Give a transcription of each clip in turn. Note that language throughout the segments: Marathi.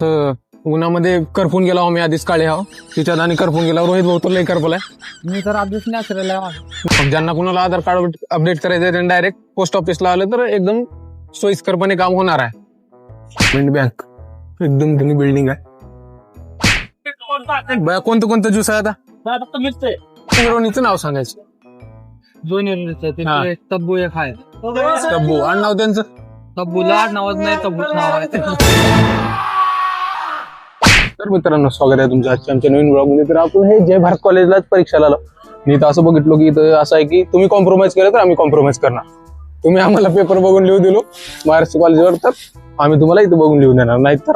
तर उन्हामध्ये करपून गेला आम्ही आधीच काळे हा तिच्यात आणि करपून गेला रोहित भाऊ तर लई करपलाय. मी तर अपडेट नाही केलेला आहे. ज्यांना कुणाला आधार कार्ड अपडेट करायचं त्यांनी डायरेक्ट पोस्ट ऑफिसला आलं तर एकदम सोयीस्करपणे काम होणार आहे. बँक एकदम जुनी बिल्डिंग आहे. बया कोणतं कोणतं ज्यूस आहे आता हिरोनीचं नाव सांगायचं. दोन तब्बू एक आहे. तब्बू आणि नाव त्यांचं तब्बूला नावच नाही, तब्बूच नाव आहे. तर मित्रांनो स्वागत आहे तुमचं आजच्या आमच्या नवीन ब्लॉग मध्ये. तर आपण हे जय भारत कॉलेजलाच परीक्षाला आलो. मी तर असं बघितलो की इथं असं आहे की तुम्ही कॉम्प्रोमाइज केलं तर आम्ही कॉम्प्रोमाइज करणार. तुम्ही आम्हाला पेपर बघून लिहू दिलो महाराष्ट्र कॉलेजवर तर आम्ही तुम्हाला इथं बघून लिहून देणार, नाहीतर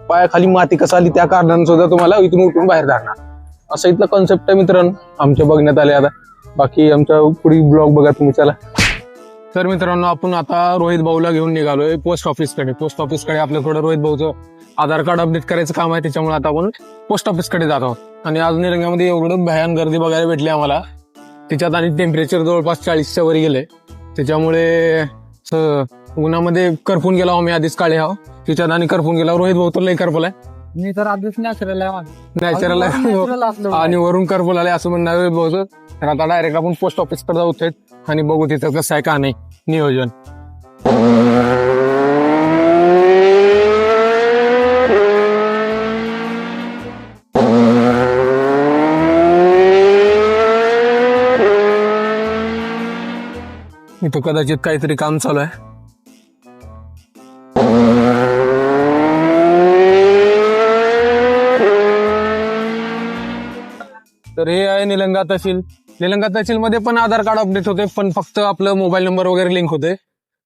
पायाखाली माती कसं आली त्या कारणाने सुद्धा तुम्हाला इथून उठून बाहेर जाणार. असं इथलं कॉन्सेप्ट आहे मित्रांनो आमच्या बघण्यात आले. आता बाकी आमच्या पुढील ब्लॉग बघा तुम्ही. चला तर मित्रांनो आपण आता रोहित भाऊला घेऊन निघालोय पोस्ट ऑफिसकडे. पोस्ट ऑफिसकडे आपल्याकडे रोहित भाऊचं आधार कार्ड अपडेट करायचं काम आहे, त्याच्यामुळे आता आपण पोस्ट ऑफिसकडे जात आहोत. आणि आज निलंग्यामध्ये एवढं भयान गर्दी बघायला भेटली आम्हाला. त्याच्यात आणि टेम्परेचर जवळपास 40च्या वर गेले, त्याच्यामुळे उन्हामध्ये करपून गेला आम्ही आधीच काळे हा त्याच्यात आणि करपून गेला रोहित भाऊ तर लई करपलाय. मी तर अपडेट नाही केलेला आहे. नॅचरल आहे आणि वरून करपून आले असं म्हणणार रोहित भाऊचं. तर आता डायरेक्ट आपण पोस्ट ऑफिसकडे जाऊ थेट आणि बघू तिथं कसं आहे का नाही नियोजन. इथं कदाचित काहीतरी काम चालू आहे. तर हे आहे निलंगा तहसील. निलंगा तहसील मध्ये पण आधार कार्ड अपडेट होते, पण फक्त आपलं मोबाईल नंबर वगैरे लिंक होते.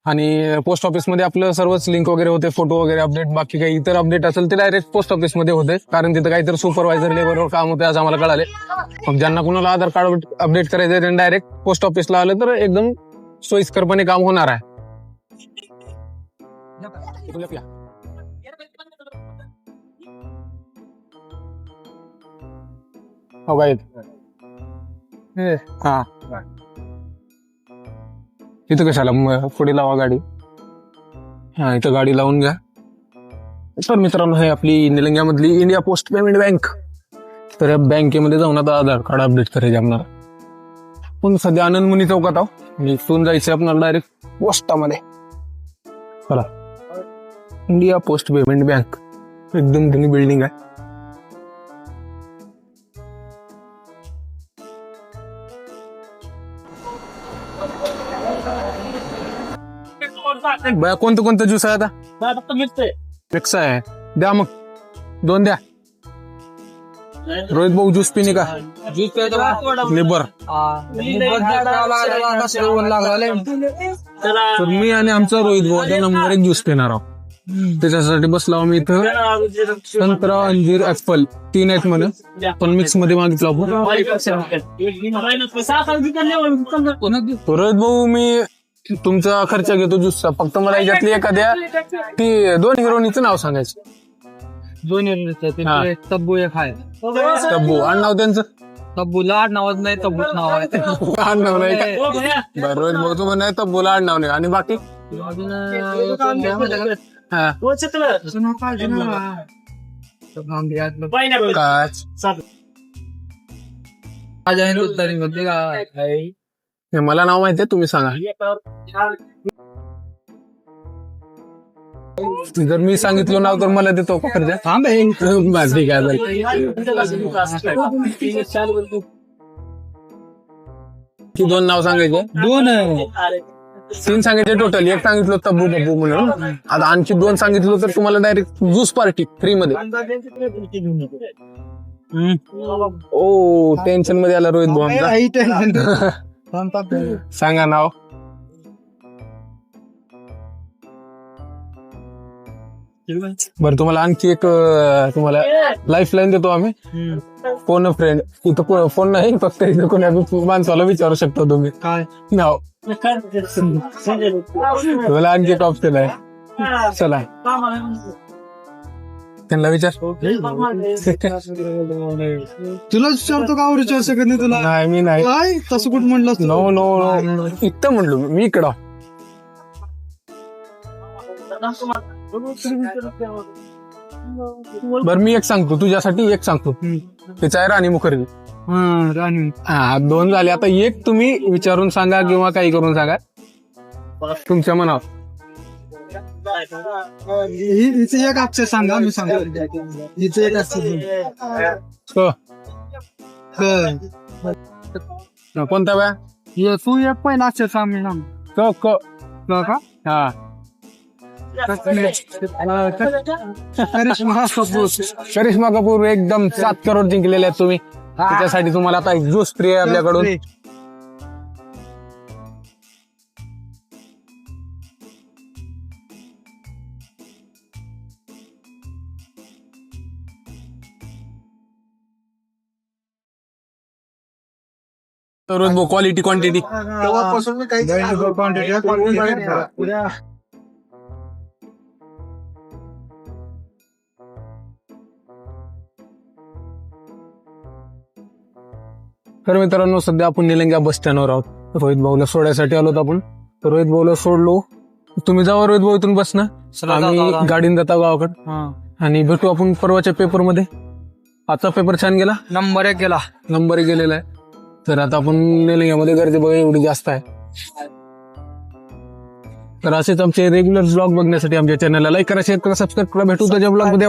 आणि पोस्ट ऑफिस मध्ये आपलं सर्वच लिंक वगैरे होते, फोटो वगैरे अपडेट. बाकी काही इतर अपडेट असेल ते डायरेक्ट पोस्ट ऑफिस मध्ये होते, कारण तिथं काहीतरी सुपरवायझर लेवलवर काम होते असं आम्हाला कळाले. मग ज्यांना कुणाला आधार कार्ड अपडेट करायचं त्यांनी डायरेक्ट पोस्ट ऑफिसला आलं तर एकदम सोयीस्करपणे काम होणार आहे. हो बाई हा इथं कशाला पुढे लावा गाडी. हा इथं गाडी लावून घ्या. तर मित्रांनो हे आपली निलंग्यामधली इंडिया पोस्ट पेमेंट बँक. तर या बँकेमध्ये जाऊन आता आधार कार्ड अपडेट करायचे आपल्याला. पण सध्या आनंदमुनी चौकात आहो, इथून जायचं आपल्याला डायरेक्ट पोस्टामध्ये. चला इंडिया पोस्ट पेमेंट बँक एकदम जुनी बिल्डिंग आहे. बया कोणतं कोणतं ज्यूस आहे आता मिक्स आहे. द्या मग 2 द्या. रोहित भाऊ ज्यूस पिणे का लिबर. तर मी आणि आमचा रोहित भाऊ नंबर 1 ज्यूस पिणार आहोत. त्याच्यासाठी बसलो आम्ही इथं. संत्रा अंजीर ऍपल 3 आहेत म्हणून, पण मिक्स मध्ये मागितलं आपण. रोहित भाऊ मी तुमचा खर्च घेतो ज्यूसचा, फक्त मला याच्यातली एखाद्या 2 हिरोनीचं नाव सांगायचं. दोन तब्बू एक आहे. तब्बू आणि नाव त्यांचं तब्बूला नावच नाही, तब्बूच नाव आहे. आडनाव नाही का? बरं रोहित भाऊ तू म्हणाय तब्बूला आडनाव नाही. आणि बाकी हा हे मला नाव माहितीये, तुम्ही सांगा. जर मी सांगितलं नाव तर मला देतो खर्च. बस ठीक आहे. की 2 नाव सांगायचे? 3 सांगायचे टोटल. 1 सांगितलं तब्बू बब्बू म्हणून, आता आणखी 2 सांगितलं तर तुम्हाला डायरेक्ट ज्यूस पार्टी फ्री मध्ये. ओ टेन्शन मध्ये आला रोहित भाऊ आमचा. सांगा नाव. बरं तुम्हाला आणखी एक तुम्हाला लाईफ लाईन देतो आम्ही. Phone friend. इथं फोन नाही, फक्त इथं कोणी माणसाला विचारू शकता तुम्ही काय नाव. तुम्हाला आणखी एक ऑप्शन आहे. चला त्यांना विचार. तुला विचारतो का विचार शकत नाही तुला? नाही मी नाही. काय तसं कुठं म्हणलं? नो नो इथं म्हणलो मी इकडं. बरं मी एक सांगतो तुझ्यासाठी, एक सांगतो. त्याचा आहे राणी मुखर्जी. हा राणी. हा 2 झाले. आता एक तुम्ही विचारून सांगा किंवा काही करून सांगा तुमच्या मनावर. हिचं एक अक्षर सांगा, मी सांगतो. हिचं एक अक्षर क. कोणता बॅ? तू एक पहिला अक्षर सांग, मी सांग. क क. का हा करिश्मा कपूर. करिश्मा कपूर एकदम 7 करोड जिंकलेले आहेत तुम्ही. त्याच्यासाठी तुम्हाला आता एक जो स्प्रे आहे आपल्याकडून. रोहित भाऊ क्वालिटी क्वांटिटी. तेव्हापासून मी काही तर मित्रांनो सध्या आपण निलंग्या बस स्टँडवर आहोत. रोहित भाऊला सोडायसाठी आलो आपण. रोहित भाऊला सोडलो. तुम्ही जावा रोहित भाऊ इथून बस ना, आम्ही गाडीने जाता गावाकडे. आणि भेटू आपण परवाच्या पेपर मध्ये. आजचा पेपर छान गेला, नंबर 1 गेला. नंबर गेलेला आहे. तर आता आपण निलंग्यामध्ये गर्दी बघा एवढी जास्त आहे. तर असेच आमचे रेग्युलर ब्लॉग बघण्यासाठी आमच्या चॅनलला लाईक करा, शेअर करा, सबस्क्राईब करा. भेटू त्याच्या ब्लॉग मध्ये.